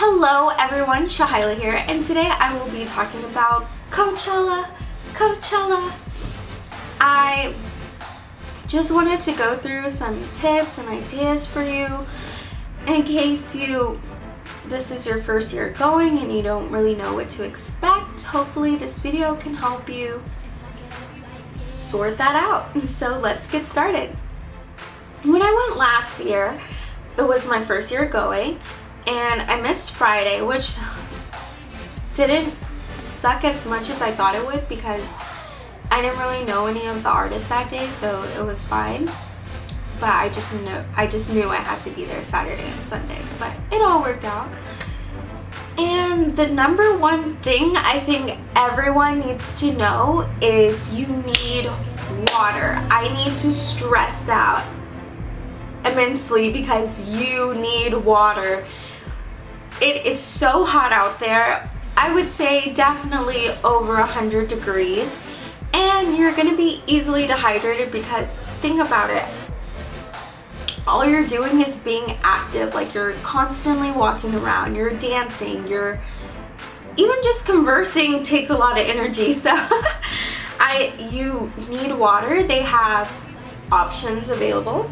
Hello everyone, Shahila here, and today I will be talking about Coachella. I just wanted to go through some tips and ideas for you in case this is your first year going and you don't really know what to expect. Hopefully this video can help you sort that out. So let's get started. When I went last year, it was my first year going, and I missed Friday, which didn't suck as much as I thought it would because I didn't really know any of the artists that day, so it was fine. But I just knew I had to be there Saturday and Sunday, but it all worked out. And the number one thing I think everyone needs to know is you need water. I need to stress that immensely because you need water. It is so hot out there. I would say definitely over 100 degrees, and you're gonna be easily dehydrated because think about it, all you're doing is being active. Like, you're constantly walking around, you're dancing, you're even just conversing takes a lot of energy. So you need water. They have options available,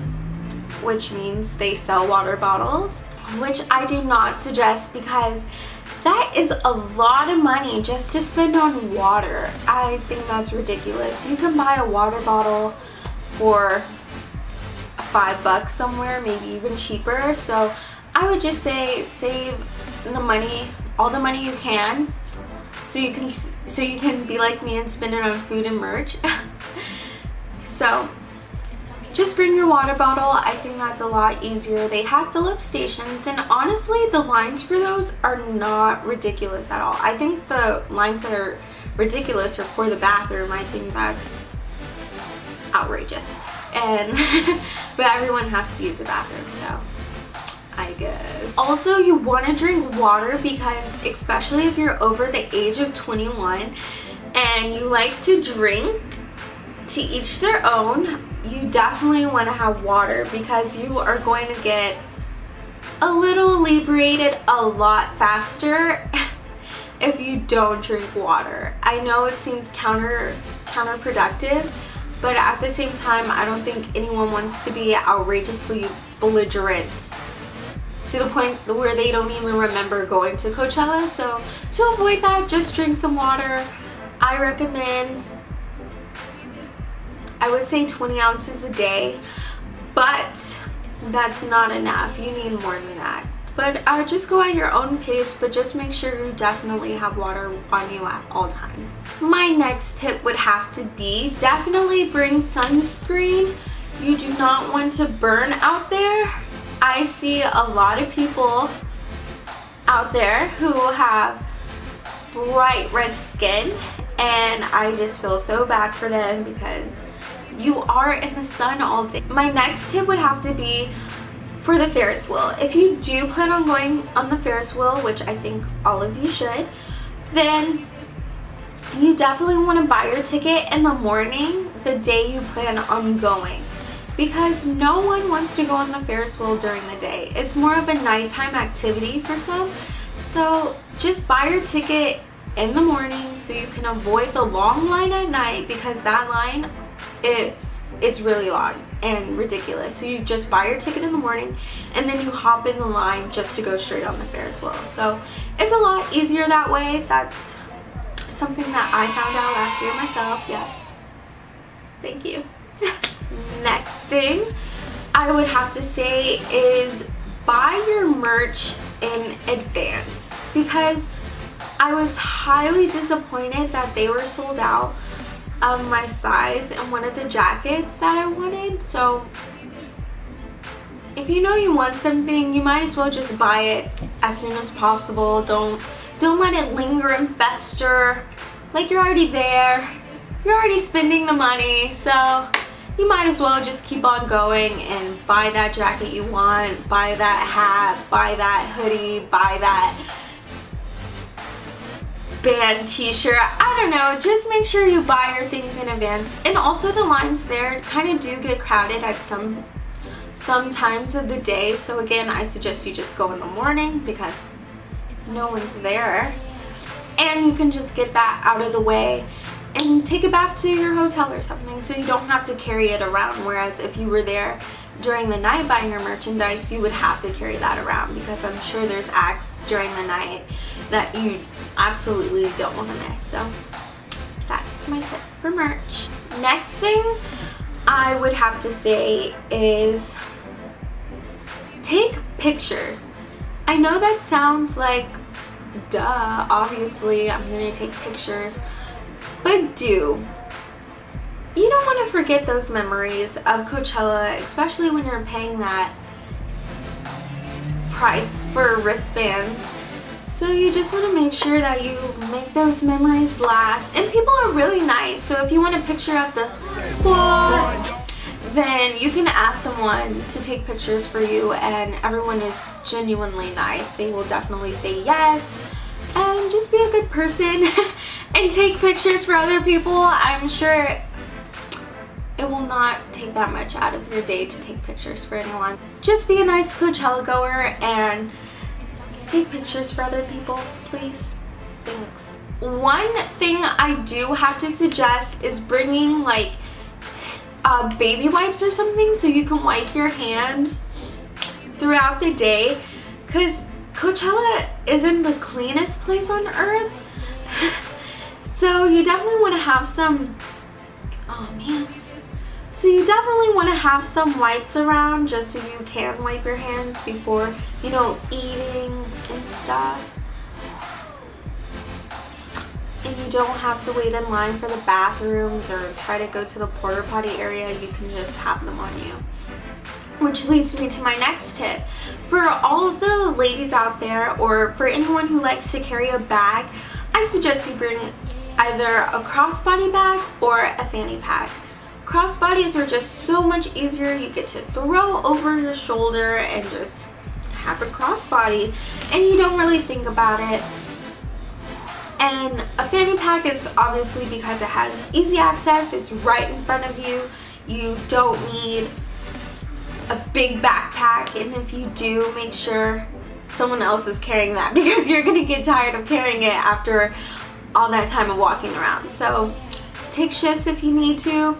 which means they sell water bottles, which I do not suggest because that is a lot of money just to spend on water. I think that's ridiculous. You can buy a water bottle for $5 somewhere, maybe even cheaper. So I would just say save the money, all the money you can, so you can be like me and spend it on food and merch. So just bring your water bottle. I think that's a lot easier. They have fill-up stations, and honestly the lines for those are not ridiculous at all. I think the lines that are ridiculous are for the bathroom. I think that's outrageous, and but everyone has to use the bathroom, so I guess. Also, you want to drink water because especially if you're over the age of 21 and you like to drink, to each their own, you definitely want to have water because you are going to get a little inebriated a lot faster if you don't drink water. I know it seems counterproductive, but at the same time, I don't think anyone wants to be outrageously belligerent to the point where they don't even remember going to Coachella. So to avoid that, just drink some water. I recommend, I would say 20 ounces a day, but that's not enough. You need more than that. But just go at your own pace, but just make sure you definitely have water on you at all times. My next tip would have to be definitely bring sunscreen. You do not want to burn out there. I see a lot of people out there who have bright red skin, and I just feel so bad for them because you are in the sun all day. My next tip would have to be for the Ferris wheel. If you do plan on going on the Ferris wheel, which I think all of you should, then you definitely want to buy your ticket in the morning the day you plan on going, because no one wants to go on the Ferris wheel during the day. It's more of a nighttime activity for some. So just buy your ticket in the morning so you can avoid the long line at night, because that line, it's really long and ridiculous. So you just buy your ticket in the morning and then you hop in the line just to go straight on the Ferris wheel. So it's a lot easier that way. That's something that I found out last year myself. Yes, thank you. Next thing I would have to say is buy your merch in advance, because I was highly disappointed that they were sold out of my size and one of the jackets that I wanted. So if you know you want something, you might as well just buy it as soon as possible. Don't let it linger and fester. Like, you're already there, you're already spending the money, so you might as well just keep on going and buy that jacket you want, buy that hat, buy that hoodie, buy that band t-shirt. I don't know, just make sure you buy your things in advance. And also the lines there kind of do get crowded at some times of the day, so again I suggest you just go in the morning because no one's there. And you can just get that out of the way and take it back to your hotel or something, so you don't have to carry it around. Whereas if you were there during the night buying your merchandise, you would have to carry that around, because I'm sure there's acts during the night that you absolutely don't want to miss. So that's my tip for merch. Next thing I would have to say is take pictures. I know that sounds like, duh, obviously I'm gonna take pictures, but do. You don't want to forget those memories of Coachella, especially when you're paying that price for wristbands. So you just want to make sure that you make those memories last. And people are really nice, so if you want a picture of the squad, then you can ask someone to take pictures for you, and everyone is genuinely nice. They will definitely say yes. And just be a good person and take pictures for other people. I'm sure it will not take that much out of your day to take pictures for anyone. Just be a nice Coachella goer and take pictures for other people, please. Thanks. One thing I do have to suggest is bringing like baby wipes or something, so you can wipe your hands throughout the day, because Coachella isn't the cleanest place on earth. So you definitely want to have some, so you definitely want to have some wipes around, just so you can wipe your hands before, you know, eating and stuff. And you don't have to wait in line for the bathrooms or try to go to the porta potty area. You can just have them on you. Which leads me to my next tip. For all of the ladies out there, or for anyone who likes to carry a bag, I suggest you bring either a crossbody bag or a fanny pack. Crossbodies are just so much easier. You get to throw over your shoulder and just have a crossbody, and you don't really think about it. And a fanny pack is obviously because it has easy access. It's right in front of you. You don't need a big backpack, and if you do, make sure someone else is carrying that, because you're gonna get tired of carrying it after all that time of walking around. So take shifts if you need to,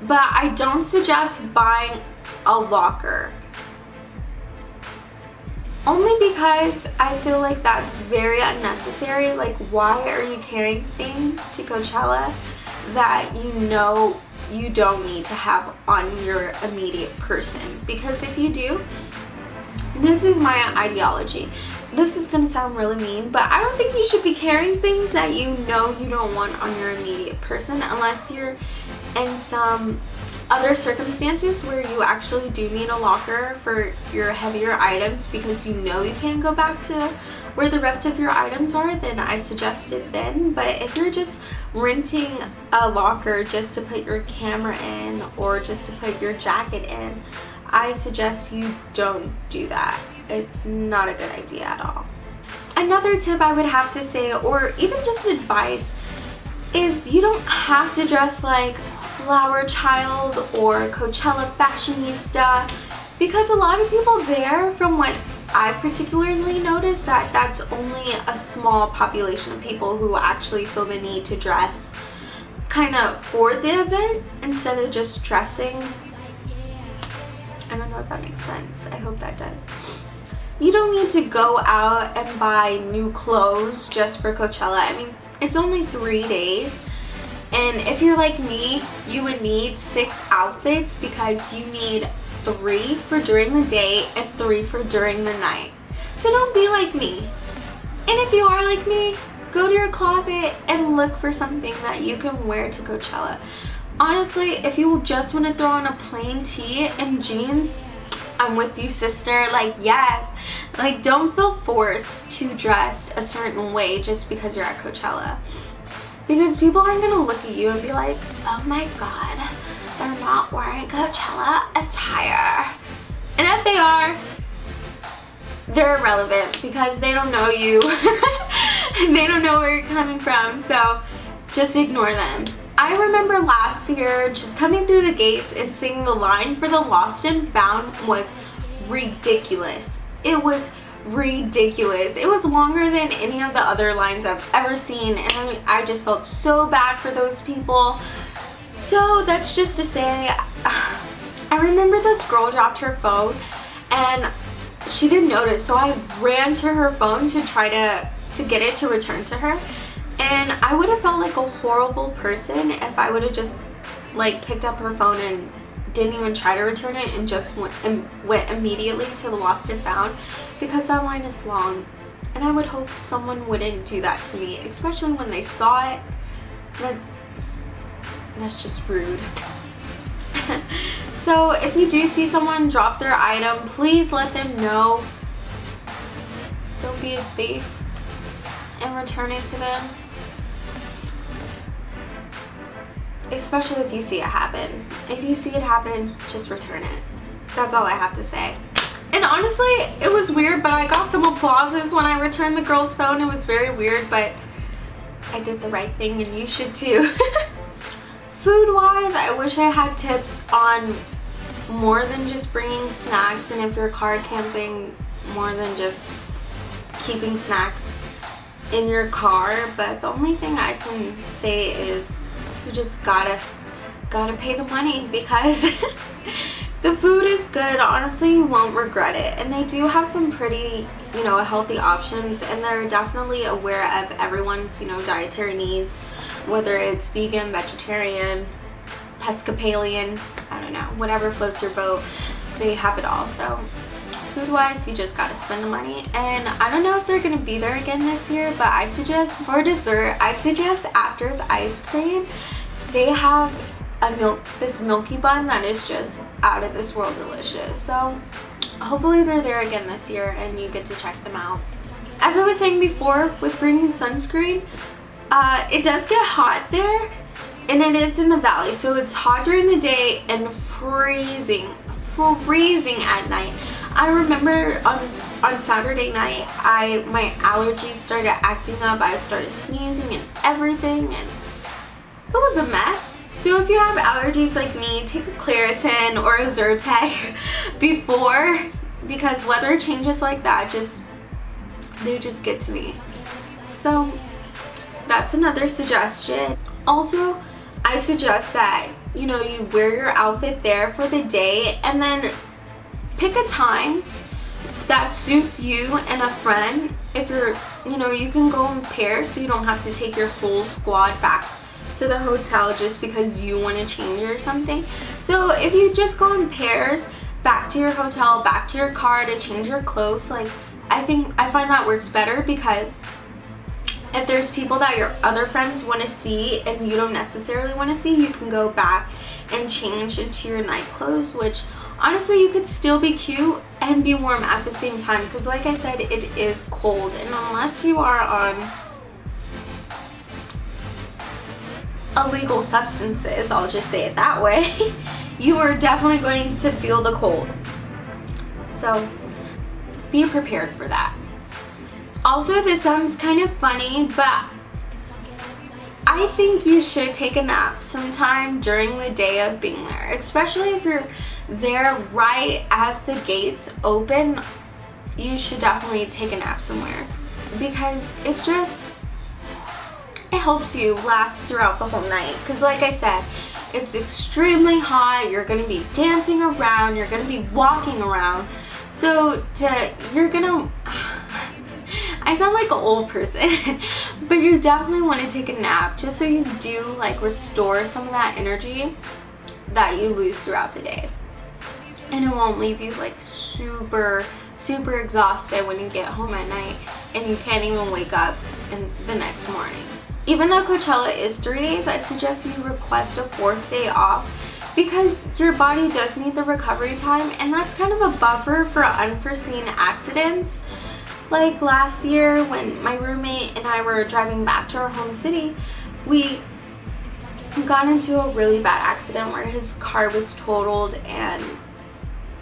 but I don't suggest buying a locker, only because I feel like that's very unnecessary. Like, why are you carrying things to Coachella that you know you don't need to have on your immediate person? Because if you do, this is my ideology. This is gonna sound really mean, but I don't think you should be carrying things that you know you don't want on your immediate person, unless you're in some other circumstances where you actually do need a locker for your heavier items, because you know you can't go back to where the rest of your items are. Then I suggest it then. But if you're just renting a locker just to put your camera in, or just to put your jacket in, I suggest you don't do that. It's not a good idea at all. Another tip I would have to say, or even just advice, is you don't have to dress like Flower Child or Coachella fashionista, because a lot of people there, from what I particularly noticed, that that's only a small population of people who actually feel the need to dress kind of for the event instead of just dressing. I don't know if that makes sense. I hope that does. You don't need to go out and buy new clothes just for Coachella. I mean, it's only 3 days. And if you're like me, you would need 6 outfits, because you need 3 for during the day and 3 for during the night. So don't be like me. And if you are like me, go to your closet and look for something that you can wear to Coachella. Honestly, if you just want to throw on a plain tee and jeans, I'm with you, sister. Like, yes. Like, don't feel forced to dress a certain way just because you're at Coachella. Because people aren't going to look at you and be like, oh my god, they're not wearing Coachella attire. And if they are, they're irrelevant, because they don't know you. They don't know where you're coming from, so just ignore them. I remember last year just coming through the gates and seeing the line for the Lost and Found was ridiculous. It was ridiculous. It was longer than any of the other lines I've ever seen, and I just felt so bad for those people. So that's just to say, I remember this girl dropped her phone and she didn't notice, so I ran to her phone to try to get it to return to her, and I would have felt like a horrible person if I would have just like picked up her phone and didn't even try to return it and just went immediately to the lost and found, because that line is long and I would hope someone wouldn't do that to me, especially when they saw it. That's just rude. So if you do see someone drop their item, please let them know. Don't be a thief and return it to them. Especially if you see it happen. If you see it happen, just return it. That's all I have to say. And honestly, it was weird, but I got some applauses when I returned the girl's phone. It was very weird, but I did the right thing, and you should too. Food wise, I wish I had tips on more than just bringing snacks, and if you're car camping, more than just keeping snacks in your car. But the only thing I can say is you just gotta pay the money, because the food is good. Honestly, you won't regret it, and they do have some pretty, you know, healthy options, and they're definitely aware of everyone's, you know, dietary needs, whether it's vegan, vegetarian, pescatarian, I don't know, whatever floats your boat, they have it all. So food wise, you just gotta spend the money. And I don't know if they're gonna be there again this year, but I suggest for dessert, I suggest After's ice cream. They have this milky bun that is just out of this world delicious. So hopefully they're there again this year and you get to check them out. As I was saying before, with bringing sunscreen, it does get hot there, and it is in the valley, so it's hot during the day and freezing at night. I remember on Saturday night, my allergies started acting up. I started sneezing and everything, and it was a mess. So if you have allergies like me, take a Claritin or a Zyrtec before, because weather changes like that, they just get to me. So that's another suggestion. Also, I suggest that, you know, you wear your outfit there for the day, and then pick a time that suits you and a friend. If you're, you know, you can go in pairs, so you don't have to take your whole squad back to the hotel just because you want to change or something. So if you just go in pairs back to your hotel, back to your car to change your clothes, like I find that works better, because if there's people that your other friends want to see and you don't necessarily want to see, you can go back and change into your night clothes, which honestly you could still be cute and be warm at the same time, because like I said, it is cold, and unless you are on illegal substances, I'll just say it that way, you are definitely going to feel the cold. So be prepared for that. Also, this sounds kind of funny, but I think you should take a nap sometime during the day of being there, especially if you're there right as the gates open. You should definitely take a nap somewhere, because it helps you last throughout the whole night. Because like I said, it's extremely hot, you're going to be dancing around, you're going to be walking around, so you're gonna I sound like an old person, but you definitely want to take a nap just so you do like restore some of that energy that you lose throughout the day, and it won't leave you like super exhausted when you get home at night and you can't even wake up in the next morning. Even though Coachella is 3 days, I suggest you request a 4th day off, because your body does need the recovery time, and that's kind of a buffer for unforeseen accidents. Like last year when my roommate and I were driving back to our home city, we got into a really bad accident where his car was totaled, and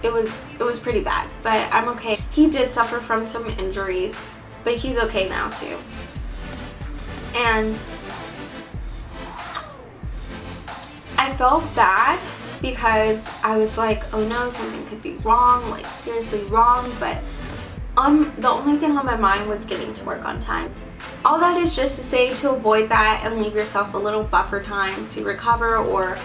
it was pretty bad, but I'm okay. He did suffer from some injuries, but he's okay now too. And I felt bad because I was like, oh no, something could be wrong, like seriously wrong, but the only thing on my mind was getting to work on time. All that is just to say to avoid that and leave yourself a little buffer time to recover, or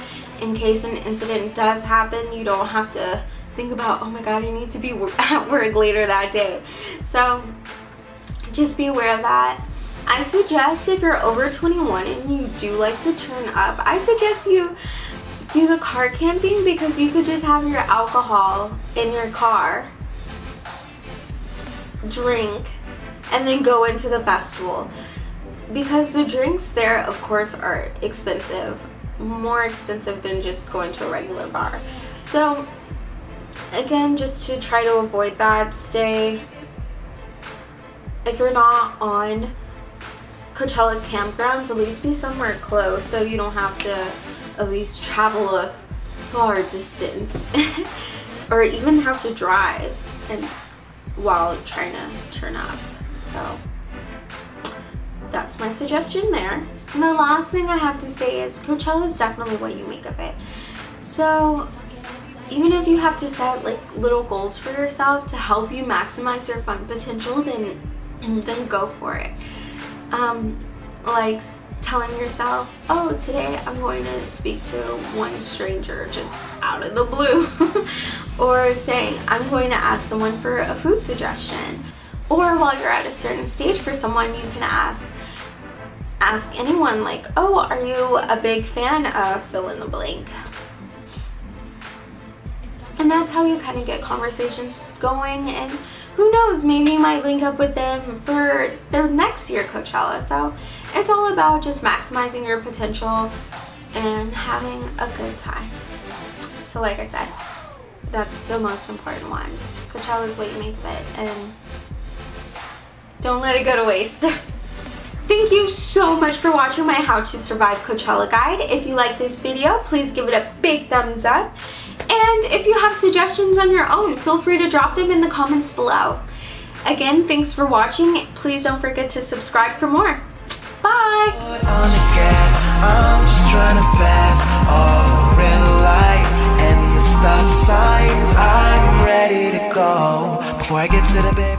in case an incident does happen, you don't have to think about, oh my god, I need to be at work later that day. So just be aware of that. I suggest if you're over 21 and you do like to turn up, I suggest you do the car camping, because you could just have your alcohol in your car, drink, and then go into the festival, because the drinks there of course are expensive, more expensive than just going to a regular bar. So again, just to try to avoid that, stay, if you're not on Coachella campgrounds, at least be somewhere close so you don't have to at least travel a far distance or even have to drive and while trying to turn up. So that's my suggestion there. And the last thing I have to say is Coachella is definitely what you make of it. So even if you have to set like little goals for yourself to help you maximize your fun potential, then go for it. Like telling yourself, oh, today I'm going to speak to one stranger just out of the blue. Or saying, I'm going to ask someone for a food suggestion. Or while you're at a certain stage for someone, you can ask anyone, like, oh, are you a big fan of fill in the blank? And that's how you kind of get conversations going, and who knows, maybe you might link up with them for their next year Coachella. So it's all about just maximizing your potential and having a good time. So like I said, that's the most important one. Coachella is what you make of it, and don't let it go to waste. Thank you so much for watching my How to Survive Coachella guide. If you like this video, please give it a big thumbs up. And if you have suggestions on your own, feel free to drop them in the comments below. Again, thanks for watching. Please don't forget to subscribe for more. Bye! On the gas, I'm just trying to pass all the red lights and the stop signs. I'm ready to go before I get to the bed.